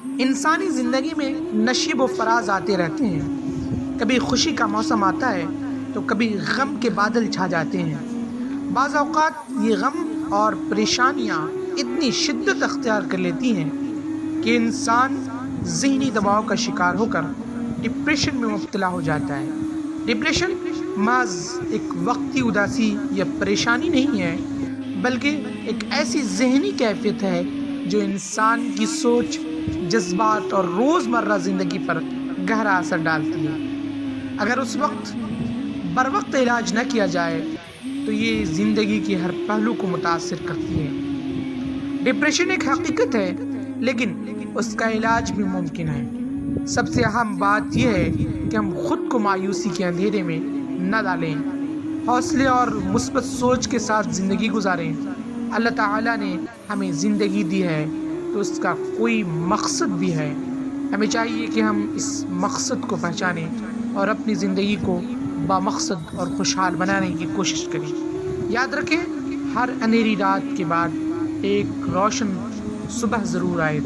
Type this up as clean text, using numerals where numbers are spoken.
انسانی زندگی میں نشیب و فراز آتے رہتے ہیں، کبھی خوشی کا موسم آتا ہے تو کبھی غم کے بادل چھا جاتے ہیں۔ بعض اوقات یہ غم اور پریشانیاں اتنی شدت اختیار کر لیتی ہیں کہ انسان ذہنی دباؤ کا شکار ہو کر ڈپریشن میں مبتلا ہو جاتا ہے۔ ڈپریشن محض ایک وقتی اداسی یا پریشانی نہیں ہے، بلکہ ایک ایسی ذہنی کیفیت ہے جو انسان کی سوچ، جذبات اور روزمرہ زندگی پر گہرا اثر ڈالتی ہے۔ اگر اس وقت بروقت علاج نہ کیا جائے تو یہ زندگی کے ہر پہلو کو متاثر کرتی ہے۔ ڈپریشن ایک حقیقت ہے، لیکن اس کا علاج بھی ممکن ہے۔ سب سے اہم بات یہ ہے کہ ہم خود کو مایوسی کے اندھیرے میں نہ ڈالیں، حوصلے اور مثبت سوچ کے ساتھ زندگی گزاریں۔ اللہ تعالیٰ نے ہمیں زندگی دی ہے تو اس کا کوئی مقصد بھی ہے۔ ہمیں چاہیے کہ ہم اس مقصد کو پہچانیں اور اپنی زندگی کو بامقصد اور خوشحال بنانے کی کوشش کریں۔ یاد رکھیں، ہر اندھیری رات کے بعد ایک روشن صبح ضرور آئے۔